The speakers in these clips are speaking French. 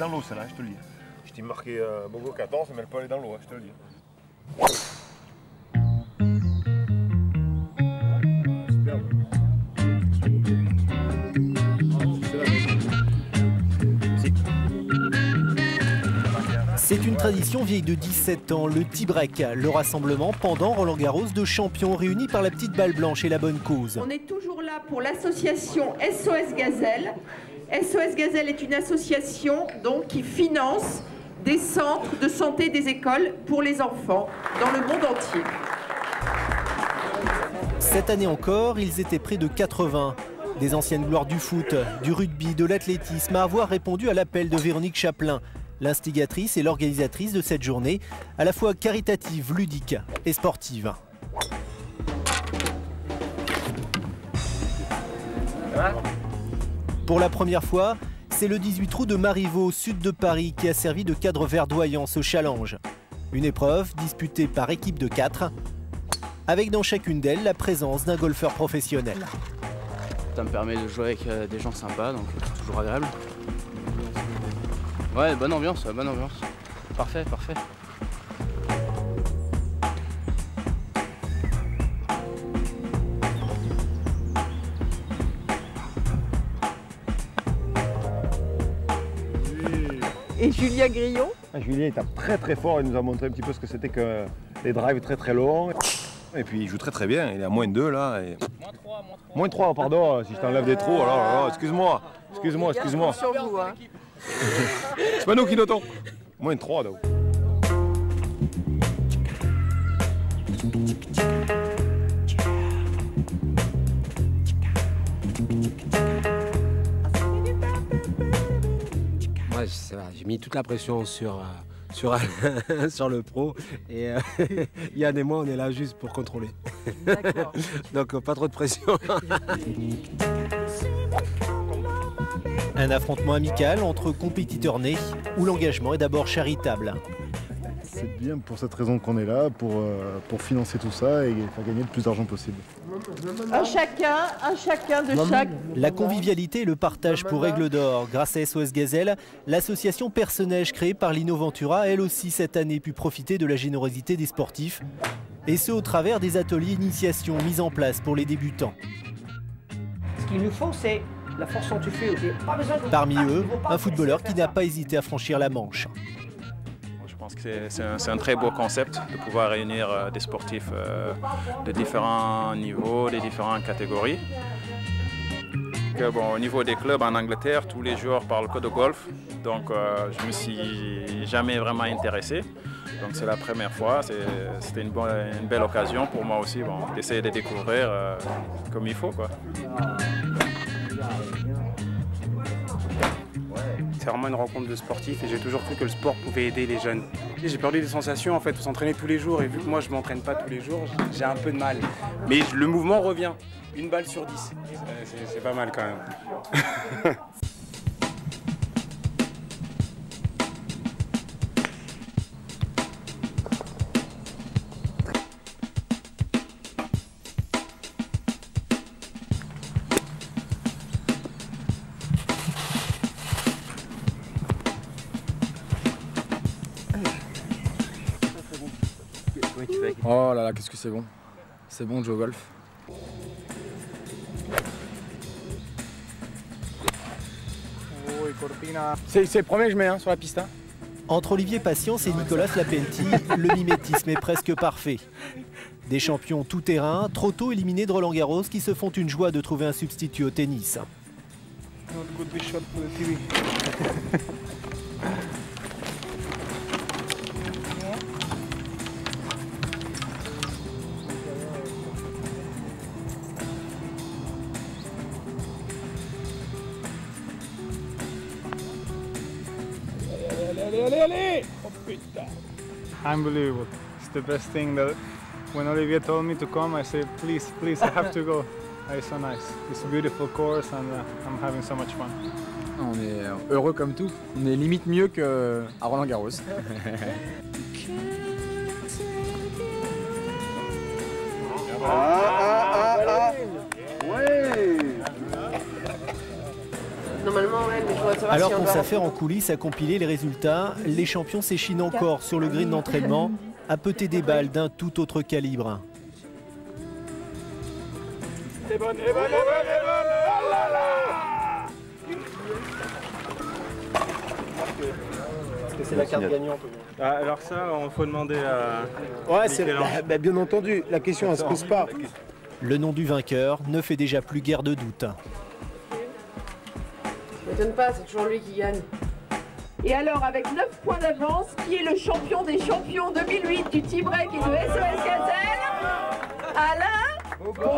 dans l'eau celle-là, je te le dis. Je t'ai marqué Bogo 14, mais elle peut aller dans l'eau, je te le dis. C'est une tradition vieille de 17 ans, le T-Break, le rassemblement pendant Roland-Garros de champions réunis par la petite balle blanche et la bonne cause. On est toujours là pour l'association SOS Gazelle. SOS Gazelle est une association donc, qui finance des centres de santé des écoles pour les enfants dans le monde entier. Cette année encore, ils étaient près de 80. Des anciennes gloires du foot, du rugby, de l'athlétisme à avoir répondu à l'appel de Véronique Chaplin, l'instigatrice et l'organisatrice de cette journée, à la fois caritative, ludique et sportive. Pour la première fois, c'est le 18 trous de Marivaux, sud de Paris, qui a servi de cadre verdoyant ce challenge. Une épreuve disputée par équipe de 4, avec dans chacune d'elles la présence d'un golfeur professionnel. Ça me permet de jouer avec des gens sympas, donc c'est toujours agréable. Ouais, bonne ambiance, bonne ambiance. Parfait, parfait. Et Julien Grillon? Julien il tape très très fort, il nous a montré un petit peu ce que c'était que les drives très très longs. Et puis il joue très très bien, il est à -2 là. Et... -3, pardon, si je t'enlève des trous, alors excuse-moi, excuse-moi. C'est pas nous qui notons. -3 donc. Moi, j'ai mis toute la pression sur le pro et Yann et moi on est là juste pour contrôler. Donc pas trop de pression. Un affrontement amical entre compétiteurs nés où l'engagement est d'abord charitable. C'est bien pour cette raison qu'on est là, pour financer tout ça et faire gagner le plus d'argent possible. Un chacun de chaque. La convivialité et le partage pour Aigle d'Or. Grâce à SOS Gazelle, l'association Personnage créée par Lino Ventura a elle aussi cette année pu profiter de la générosité des sportifs. Et ce au travers des ateliers initiation mis en place pour les débutants. Ce qu'il nous faut, c'est la force centrifuge. Parmi eux, un footballeur qui n'a pas hésité à franchir la Manche. Je pense que c'est un très beau concept de pouvoir réunir des sportifs de différents niveaux, de différentes catégories. Au niveau des clubs en Angleterre, tous les joueurs parlent que de golf, donc je me suis jamais vraiment intéressé. Donc c'est la première fois, c'était une belle occasion pour moi aussi d'essayer de découvrir comme il faut, quoi. C'est vraiment une rencontre de sportifs et j'ai toujours cru que le sport pouvait aider les jeunes. J'ai perdu des sensations en fait, faut s'entraîner tous les jours et vu que moi je ne m'entraîne pas tous les jours, j'ai un peu de mal. Mais le mouvement revient, 1 balle sur 10, c'est pas mal quand même. Oh là là, qu'est-ce que c'est bon. C'est bon de jouer au golf. C'est le premier que je mets sur la piste. Hein. Entre Olivier Patience et Nicolas Flapenti, le mimétisme est presque parfait. Des champions tout-terrain, trop tôt éliminés de Roland-Garros qui se font une joie de trouver un substitut au tennis. Allez oh putain. Unbelievable. It's the best thing that when Olivier told me to come, I said, please, I have to go. It's so nice. It's a beautiful course and I'm having so much fun. On est heureux comme tout. On est limite mieux qu'à Roland-Garros. Ouais. Normalement, ouais, mais je voudrais savoir Alors si on qu'on doit s'affaire en rentrer. coulisses à compiler les résultats, les champions s'échinent encore sur le green d'entraînement, à peter des balles d'un tout autre calibre. C'est bon, c'est bon, c'est bon, c'est bon. Oh là là! Est-ce que c'est la carte gagnante? Alors ça, il faut demander à Ouais, Michel-Ange. bien entendu, la question ne se pose pas. Le nom du vainqueur ne fait déjà plus guère de doute. Ça m'étonne pas, c'est toujours lui qui gagne. Et alors, avec 9 points d'avance, qui est le champion des champions 2008 du T-Break et de SOS Gazelle? Alain Bogossian!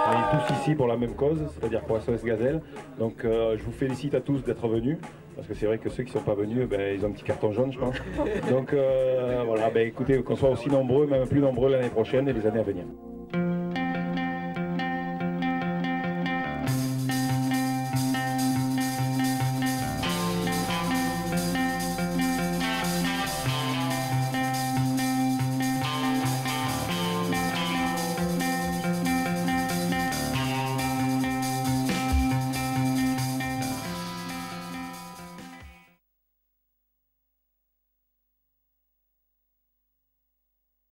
On est tous ici pour la même cause, c'est-à-dire pour SOS Gazelle. Donc je vous félicite à tous d'être venus, parce que c'est vrai que ceux qui ne sont pas venus, ils ont un petit carton jaune, je pense. Donc voilà, écoutez, qu'on soit aussi nombreux, même plus nombreux l'année prochaine et les années à venir.